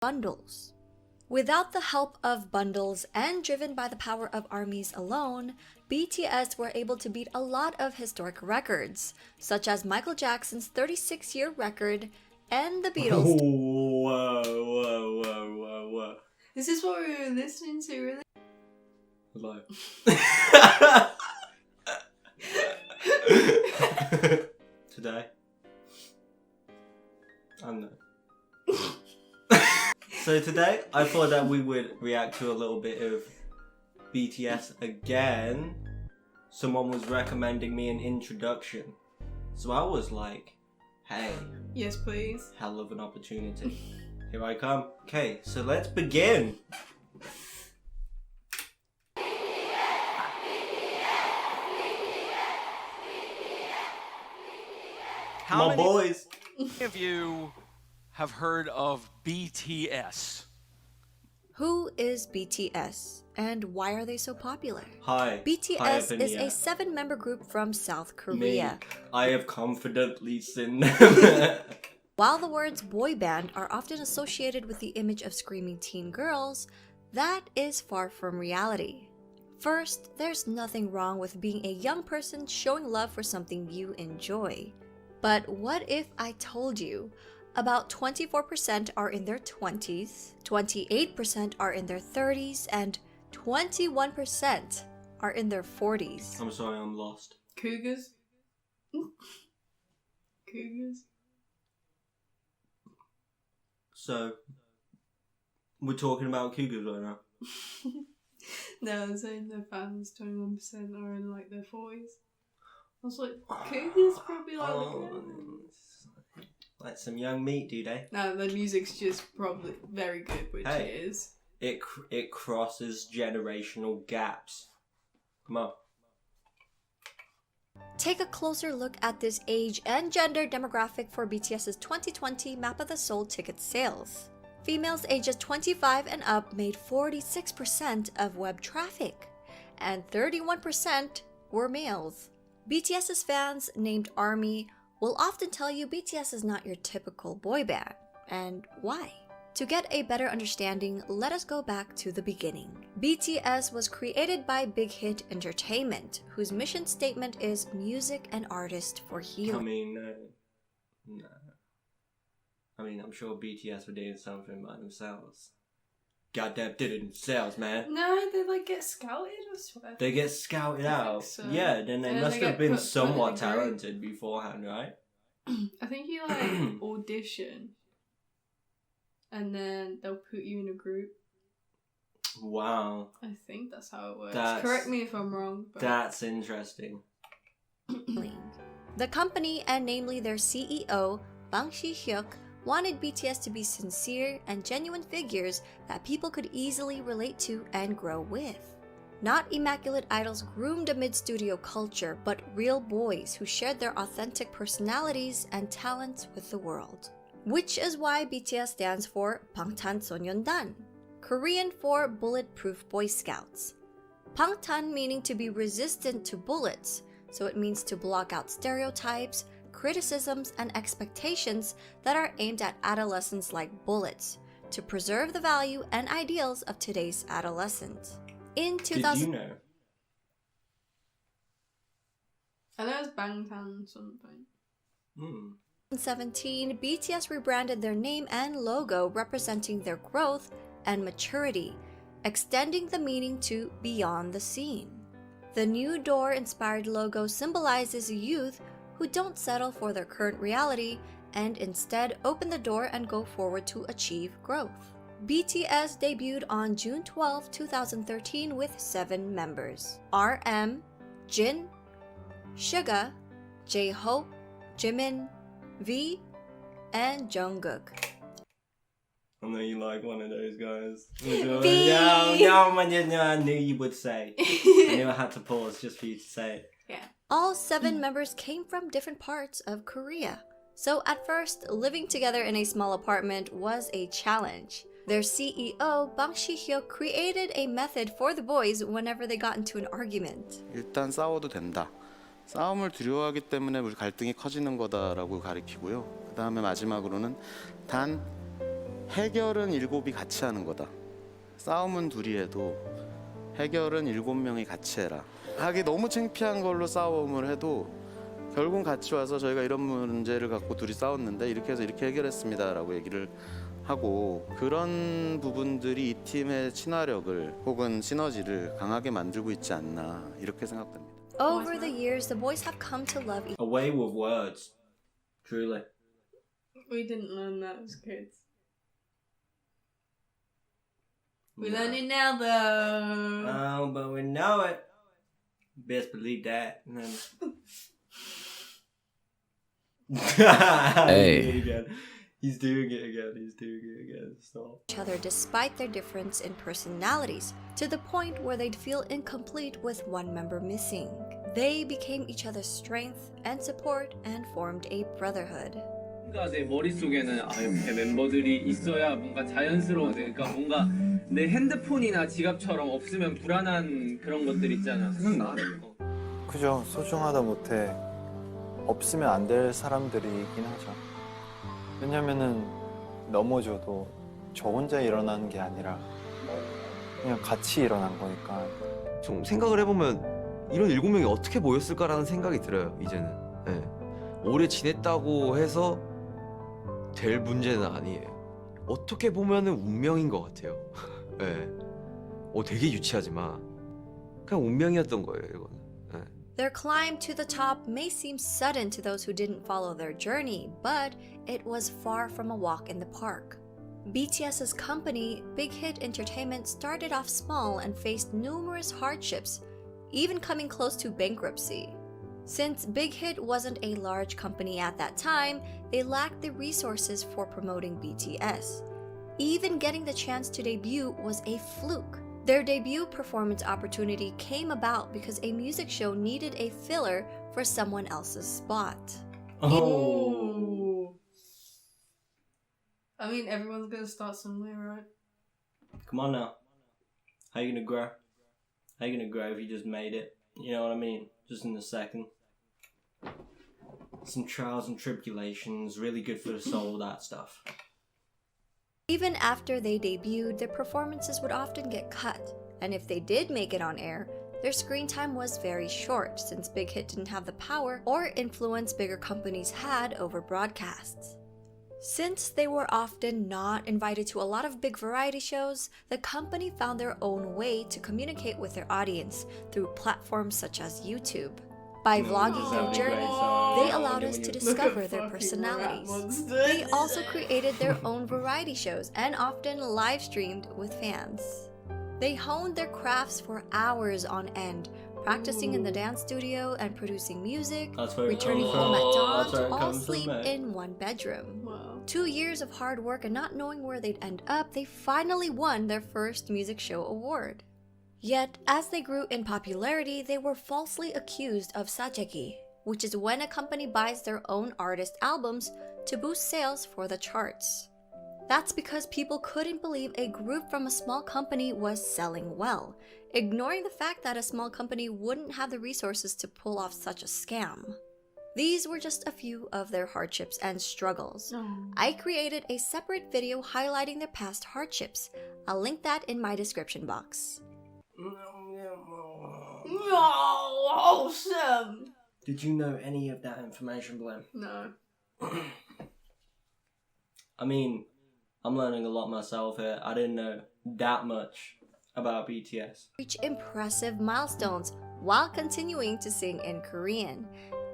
bundles. Without the help of bundles and driven by the power of armies alone, BTS were able to beat a lot of historic records, such as Michael Jackson's 36-year record and the Beatles. Whoa. Is this what we were listening to, really? Hello. Today, I'm not. So today, I thought that we would react to a little bit of BTS again. Someone was recommending me an introduction, so I was like, hey, Yes, please. hell of an opportunity. Here I come. Okay, so let's begin. How My boys. many of you have heard of BTS? Who is BTS and why are they so popular? Hi. Hi BTS up in is the a air. 7-member group from South Me. Korea. I have confidently seen them. While the words boy band are often associated with the image of screaming teen girls, that is far from reality. First, there's nothing wrong with being a young person showing love for something you enjoy. But what if I told you about 24% are in their 20s, 28% are in their 30s, and 21% are in their 40s? I'm sorry, I'm lost. Cougars? Cougars? So, we're talking about cougars right now. No, I'm saying their fans, 21% are in like their 40s. I was like, cougars probably like Like some young meat, do they? No, the music's just probably very good, which Hey. it is. It crosses generational gaps. Come on. Take a closer look at this age and gender demographic for BTS's 2020 Map of the Soul ticket sales. Females ages 25 and up made 46% of web traffic, and 31% were males. BTS's fans, named ARMY, will often tell you BTS is not your typical boy band, and why? To get a better understanding, let us go back to the beginning. BTS was created by Big Hit Entertainment, whose mission statement is music and artist for I healing. mean, no. I mean, I'm sure BTS were doing something by themselves. Goddamn did it themselves, man. No, they like get scouted, I swear. They get scouted I think out. so. Yeah, then they And then must they have get been put in somewhat a group. talented beforehand, right? I think you like audition and then they'll put you in a group. Wow. I think that's how it works. That's- Correct me if I'm wrong. But That's interesting. The company, and namely their CEO, Bang Si-hyuk, wanted BTS to be sincere and genuine figures that people could easily relate to and grow with. Not immaculate idols groomed amid studio culture, but real boys who shared their authentic personalities and talents with the world. Which is why BTS stands for 방탄소년단, Korean for Bulletproof Boy Scouts. Bangtan meaning to be resistant to bullets, so it means to block out stereotypes, criticisms, and expectations that are aimed at adolescents like bullets, to preserve the value and ideals of today's adolescent. In Did you know? I know it's Bangtan something. 2017, BTS rebranded their name and logo representing their growth and maturity, extending the meaning to beyond the scene. The new door-inspired logo symbolizes youth who don't settle for their current reality and instead open the door and go forward to achieve growth. BTS debuted on June 12, 2013 with 7 members: RM, Jin, Suga, J-Hope, Jimin, V, and Jungkook. I know you like one of those guys. V. No, I knew you would say. I knew I had to pause just for you to say it. Yeah. All 7 members came from different parts of Korea. So at first, living together in a small apartment was a challenge. Their CEO, Bang Si-hyuk, created a method for the boys whenever they got into an argument. 일단 싸워도 된다. 싸움을 두려워하기 때문에 우리 갈등이 커지는 거다라고 가리키고요. 그 다음에 마지막으로는 단 해결은 7이 같이 하는 거다. 싸움은 둘이 해도 해결은 7명이 같이 해라. 하기 너무 창피한 걸로 싸움을 해도 결국 같이 와서 저희가 이런 문제를 갖고 둘이 싸웠는데 이렇게 해서 이렇게 해결했습니다라고 얘기를 하고, 그런 부분들이 이 팀의 친화력을 혹은 시너지를 강하게 만들고 있지 않나 이렇게 생각됩니다. Over the years, the boys have come to love each Away with words. Truly. We didn't learn that as kids. We learn it now though. Oh, but we know it. Best believe that. And then... Hey. He's doing it again. Stop. other despite their difference in personalities, to the point where they'd feel incomplete with one member missing. They became each other's strength and support and formed a brotherhood. 뭔가 내 머릿속에는 옆에 멤버들이 있어야 뭔가 자연스러워. 그러니까 뭔가 내 핸드폰이나 지갑처럼 없으면 불안한 그런 것들 있잖아. 생각나. 그죠. 소중하다 못해 없으면 안 될 사람들이긴 하죠. 왜냐면은 넘어져도 저 혼자 일어나는 게 아니라 그냥 같이 일어난 거니까. 좀 생각을 해보면 이런 7명이 어떻게 모였을까라는 생각이 들어요. 이제는. 네. 오래 지냈다고 해서 될 문제는 아니에요. 어떻게 보면은 운명인 것 같아요. 네. 되게 유치하지만 그냥 운명이었던 거예요, 이거는. 네. Their climb to the top may seem sudden to those who didn't follow their journey, but it was far from a walk in the park. BTS's company, Big Hit Entertainment, started off small and faced numerous hardships, even coming close to bankruptcy. Since Big Hit wasn't a large company at that time, they lacked the resources for promoting BTS. Even getting the chance to debut was a fluke. Their debut performance opportunity came about because a music show needed a filler for someone else's spot. Oh. Ooh. I mean, everyone's gonna start somewhere, right? Come on now. How you gonna grow? How you gonna grow if you just made it? You know what I mean? Just in a second. Some trials and tribulations, really good for the soul, that stuff. Even after they debuted, their performances would often get cut, and if they did make it on air, their screen time was very short since Big Hit didn't have the power or influence bigger companies had over broadcasts. Since they were often not invited to a lot of big variety shows, the company found their own way to communicate with their audience through platforms such as YouTube. By vlogging their journey, they allowed us to discover their personalities. They also created their own variety shows and often live streamed with fans. They honed their crafts for hours on end, practicing in the dance studio and producing music, returning home at dawn to all sleep in one bedroom. Wow. 2 years of hard work and not knowing where they'd end up, they finally won their first music show award. Yet, as they grew in popularity, they were falsely accused of sajegi, which is when a company buys their own artist albums to boost sales for the charts. That's because people couldn't believe a group from a small company was selling well, ignoring the fact that a small company wouldn't have the resources to pull off such a scam. These were just a few of their hardships and struggles. I created a separate video highlighting their past hardships. I'll link that in my description box. No, wholesome. Did you know any of that information, Blim? No. I mean, I'm learning a lot myself here. I didn't know that much about BTS. Reach impressive milestones while continuing to sing in Korean.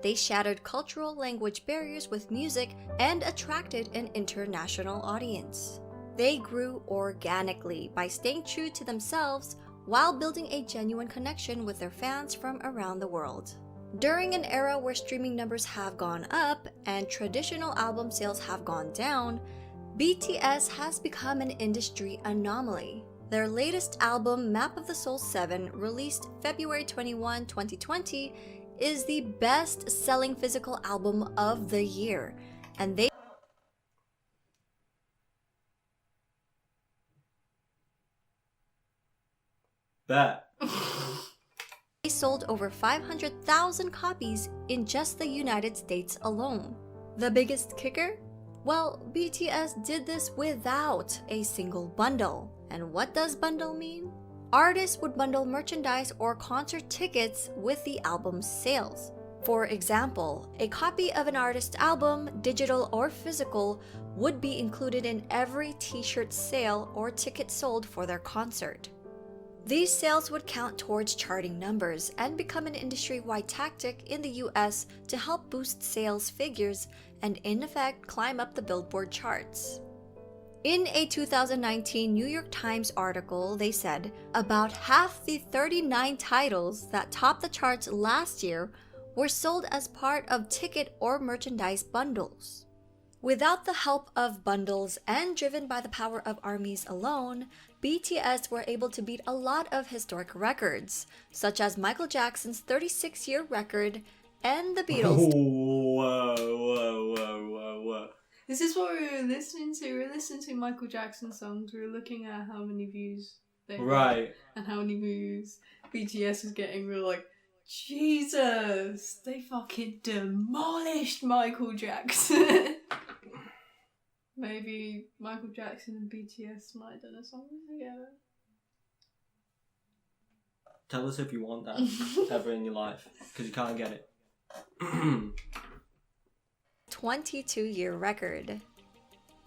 They shattered cultural language barriers with music and attracted an international audience. They grew organically by staying true to themselves while building a genuine connection with their fans from around the world. During an era where streaming numbers have gone up and traditional album sales have gone down, BTS has become an industry anomaly. Their latest album, Map of the Soul 7, released February 21, 2020, is the best-selling physical album of the year, and they sold over 500,000 copies in just the United States alone. The biggest kicker? Well, BTS did this without a single bundle. And what does bundle mean? Artists would bundle merchandise or concert tickets with the album's sales. For example, a copy of an artist's album, digital or physical, would be included in every t-shirt sale or ticket sold for their concert. These sales would count towards charting numbers and become an industry-wide tactic in the US to help boost sales figures and in effect climb up the Billboard charts. In a 2019 New York Times article, they said about half the 39 titles that topped the charts last year were sold as part of ticket or merchandise bundles. Without the help of bundles and driven by the power of ARMYs alone, BTS were able to beat a lot of historic records, such as Michael Jackson's 36-year record and the Beatles' Whoa. This is what we were listening to. We were listening to Michael Jackson songs. We were looking at how many views they Right. had and how many views BTS was getting. We were like, Jesus, they fucking demolished Michael Jackson. Maybe Michael Jackson and BTS might have done a song together. Tell us if you want that ever in your life, because you can't get it. 22-year record.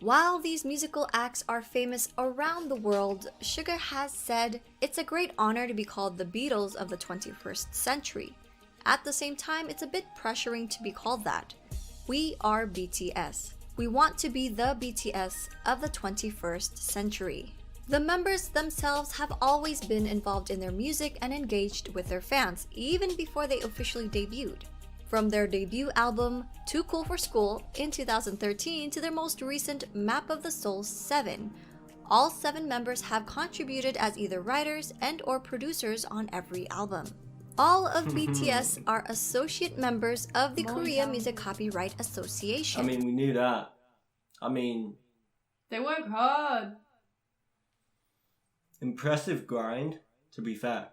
While these musical acts are famous around the world, Suga has said it's a great honor to be called the Beatles of the 21st century. At the same time, it's a bit pressuring to be called that. We are BTS. We want to be the BTS of the 21st century. The members themselves have always been involved in their music and engaged with their fans, even before they officially debuted. From their debut album, Too Cool for School, in 2013 to their most recent Map of the Soul 7, all 7 members have contributed as either writers and or producers on every album. All of BTS are associate members of the Korea Music Copyright Association. I mean, we knew that. I mean, They work hard. impressive grind, to be fair.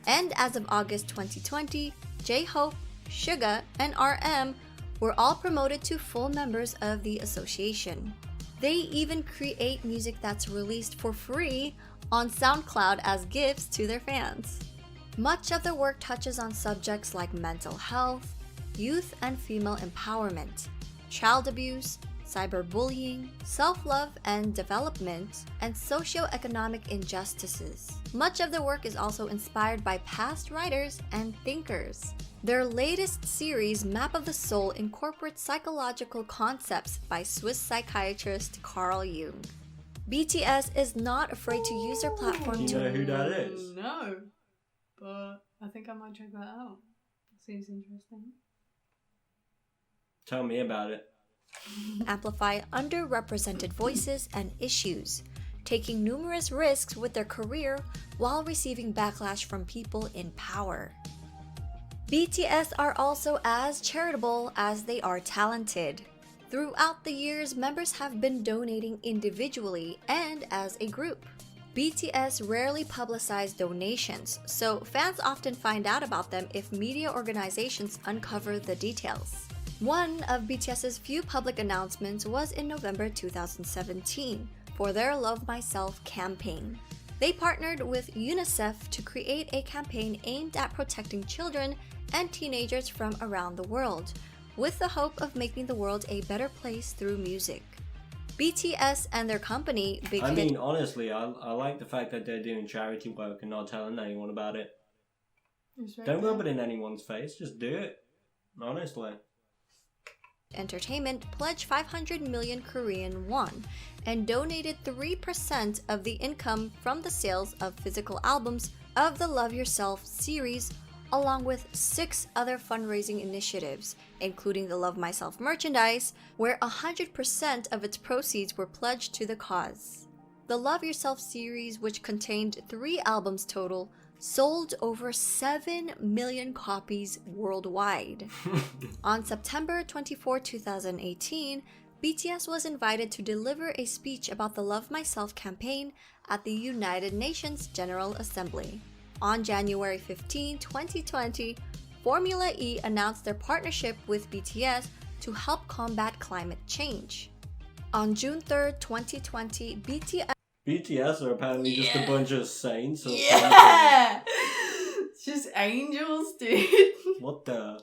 And as of August 2020, J-Hope, Suga, and RM were all promoted to full members of the association. They even create music that's released for free on SoundCloud as gifts to their fans. Much of their work touches on subjects like mental health, youth and female empowerment, child abuse, cyberbullying, self-love and development, and socio-economic injustices. Much of their work is also inspired by past writers and thinkers. Their latest series, Map of the Soul, incorporates psychological concepts by Swiss psychiatrist Carl Jung. BTS is not afraid to use their platform Do you know who that is? No. But I think I might check that out. Seems interesting. Tell me about it. amplify underrepresented voices and issues, taking numerous risks with their career while receiving backlash from people in power. BTS are also as charitable as they are talented. Throughout the years, members have been donating individually and as a group. BTS rarely publicize donations, so fans often find out about them if media organizations uncover the details. One of BTS's few public announcements was in November 2017 for their Love Myself campaign. They partnered with UNICEF to create a campaign aimed at protecting children and teenagers from around the world, with the hope of making the world a better place through music. BTS and their company, Big I Hit... mean, honestly, I like the fact that they're doing charity work and not telling anyone about it. Don't rub it in anyone's face, just do it. Honestly. Entertainment pledged 500 million Korean won and donated 3% of the income from the sales of physical albums of the Love Yourself series, along with 6 other fundraising initiatives, including the Love Myself merchandise, where 100% of its proceeds were pledged to the cause. The Love Yourself series, which contained 3 albums total, sold over 7 million copies worldwide. On September 24, 2018, BTS was invited to deliver a speech about the Love Myself campaign at the United Nations General Assembly. On January 15, 2020, Formula E announced their partnership with BTS to help combat climate change. On June 3rd, 2020, BTS are apparently just a bunch of saints. Or something. Yeah! It's just angels, dude. What the?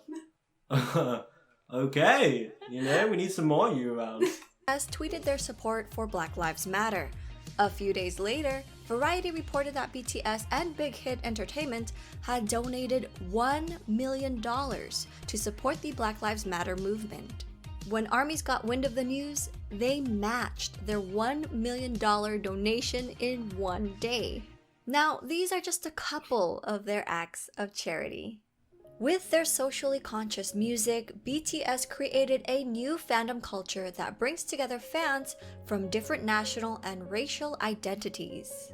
Okay, you know, we need some more you around. tweeted their support for Black Lives Matter. A few days later, Variety reported that BTS and Big Hit Entertainment had donated $1 million to support the Black Lives Matter movement. When ARMYs got wind of the news, they matched their $1 million donation in one day. Now, these are just a couple of their acts of charity. With their socially conscious music, BTS created a new fandom culture that brings together fans from different national and racial identities.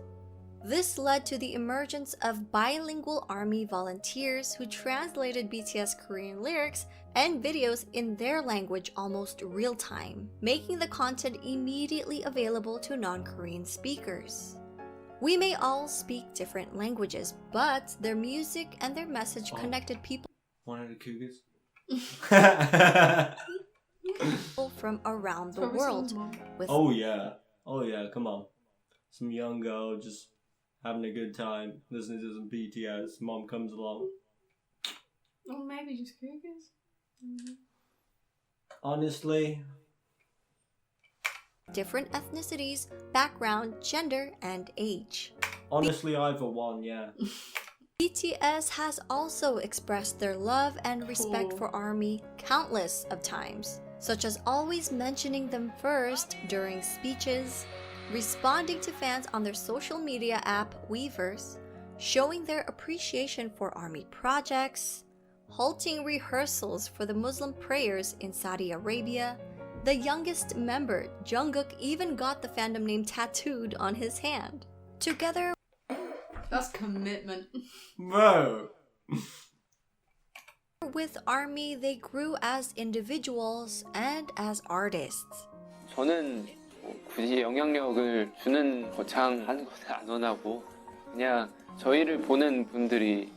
This led to the emergence of bilingual ARMY volunteers who translated BTS Korean lyrics and videos in their language almost real time, making the content immediately available to non-Korean speakers. We may all speak different languages, but their music and their message connected people One of the Cougars. from around the world. With Oh yeah, come on. Some young girl just having a good time, listening to some BTS. Mom comes along. Or maybe just Cougars. Honestly, different ethnicities, background, gender, and age. either one, yeah. BTS has also expressed their love and respect for ARMY countless of times, such as always mentioning them first during speeches, responding to fans on their social media app Weverse, showing their appreciation for ARMY projects, halting rehearsals for the Muslim prayers in Saudi Arabia. The youngest member, Jungkook, even got the fandom name tattooed on his hand. Together That's commitment. Bro. with ARMY, they grew as individuals and as artists. 저는 굳이 영향력을 주는 거창한 것에 안 원하고 그냥 저희를 보는 분들이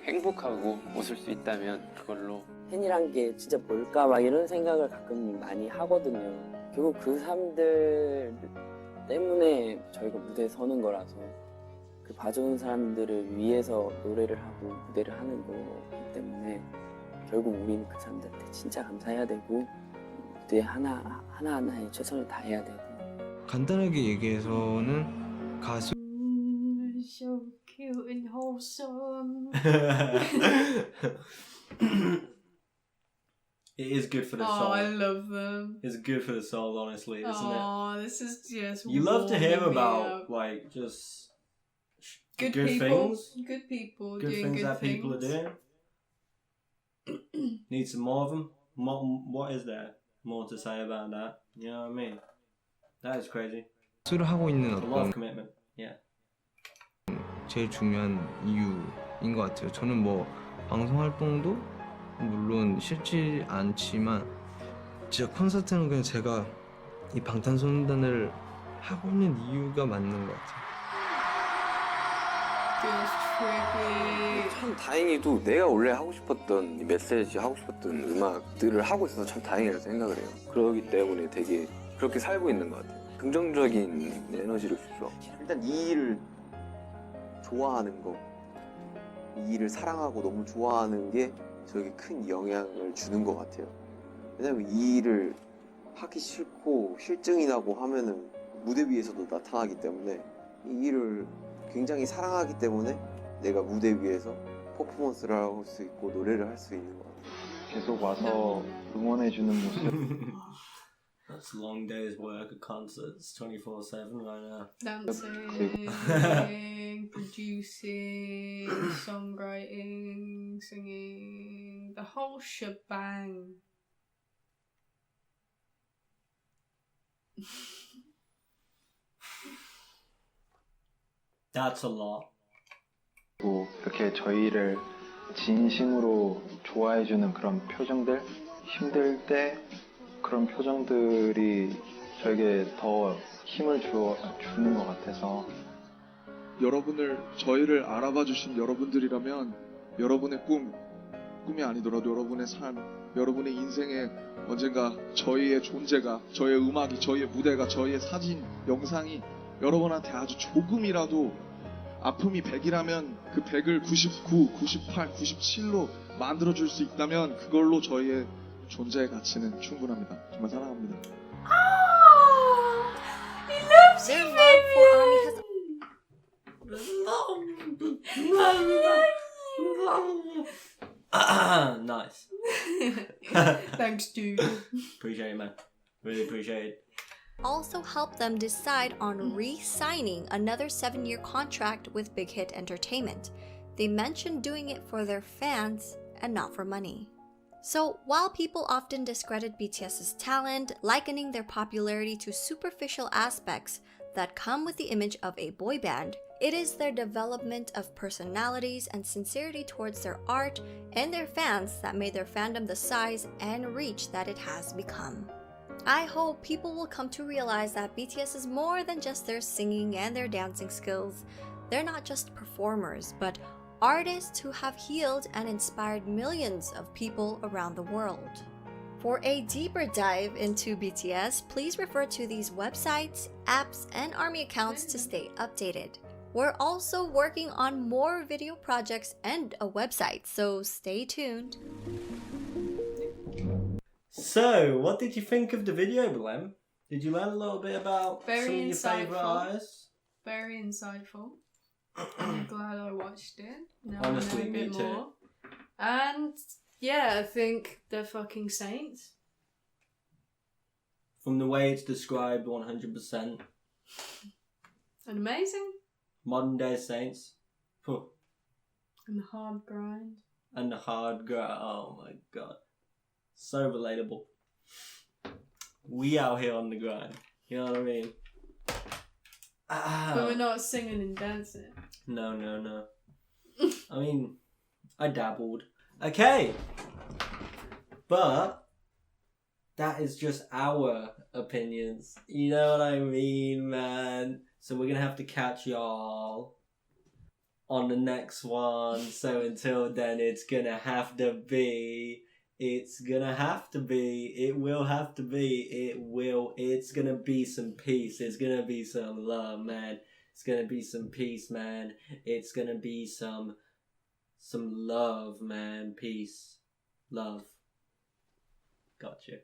행복하고 웃을 수 있다면 그걸로 팬이란 게 진짜 뭘까 막 이런 생각을 가끔 많이 하거든요. 결국 그 사람들 때문에 저희가 무대에 서는 거라서 그 봐주는 사람들을 위해서 노래를 하고 무대를 하는 거기 때문에 결국 우리는 그 사람들한테 진짜 감사해야 되고 무대 하나하나에 최선을 다해야 되고. 간단하게 얘기해서는 가수 So cute and wholesome. It is good for the Oh, soul. I love them. It's good for the soul, honestly, isn't it? Oh, this is just You love to hear warming me about up. like just good good people, things, good people good doing things good that things. people are doing. Need some more of them. What is there more to say about that? You know what I mean? That is crazy. 가수를 하고 있는 A lot 어떤 of commitment. Yeah. 제일 중요한 이유인 것 같아요. 저는 뭐 방송 활동도 물론 싫지 않지만 진짜 콘서트는 그냥 제가 이 방탄소년단을 하고 있는 이유가 맞는 것 같아요. Feels trippy. 참 다행히도 내가 원래 하고 싶었던 이 메시지 하고 싶었던 음악들을 하고 있어서 참 다행이라고 생각을 해요. 그러기 때문에 되게 그렇게 살고 있는 것 같아요. 긍정적인 에너지를 주죠. 일단 이 일을 좋아하는 거, 이 일을 사랑하고 너무 좋아하는 게 저에게 큰 영향을 주는 것 같아요. 왜냐면 이 일을 하기 싫고 실증이 나고 하면은 무대 위에서도 나타나기 때문에 이 일을 굉장히 사랑하기 때문에 내가 무대 위에서 퍼포먼스를 할 수 있고 노래를 할 수 있는 것 같아요. 계속 와서 응원해주는 모습. That's a long day's work at concerts, 24/7 right now. Dancing, producing, songwriting, singing, the whole shebang. That's a lot. 이렇게 저희를 진심으로 좋아해주는 그런 표정들, 힘들 때 그런 표정들이 저에게 더 힘을 주는 것 같아서. 저희를 알아봐 주신 여러분들이라면 여러분의 꿈이 아니더라도 여러분의 삶, 여러분의 인생에 언젠가 저희의 존재가, 저희의 음악이, 저희의 무대가, 저희의 사진, 영상이 여러분한테 아주 조금이라도 아픔이 100이라면 그 100을 99, 98, 97로 만들어줄 수 있다면 그걸로 저희의 존재의 가치는 충분합니다. 정말 사랑합니다. He loves Their you, love for ARMY has Nice. Thanks, dude. Appreciate it, man. Really appreciate it. also helped them decide on re-signing another 7-year contract with Big Hit Entertainment. They mentioned doing it for their fans and not for money. So while people often discredit BTS's talent, likening their popularity to superficial aspects that come with the image of a boy band, it is their development of personalities and sincerity towards their art and their fans that made their fandom the size and reach that it has become. I hope people will come to realize that BTS is more than just their singing and their dancing skills. They're not just performers, but artists who have healed and inspired millions of people around the world. For a deeper dive into BTS, please refer to these websites, apps, and ARMY accounts to stay updated. We're also working on more video projects and a website, so stay tuned. So, what did you think of the video, Blem? Did you learn a little bit about some of Very your favourite insightful. artists? Very insightful. I'm glad I watched it. Now Honestly, I know a me bit too. more. And yeah, I think they're fucking saints. From the way it's described, 100%. And amazing. Modern day saints. Phew. And the hard grind. And the hard grind. Oh my god. So relatable. We out here on the grind. You know what I mean? But we're not singing and dancing. No. I mean, I dabbled. Okay. But that is just our opinions. You know what I mean, man? So we're gonna have to catch y'all on the next one. So until then, it's gonna have to be. It's gonna have to be. It will have to be. It will. It's gonna be some peace. It's gonna be some love, man. It's gonna be some peace, man. It's gonna be some love, man. Peace. Love. Gotcha.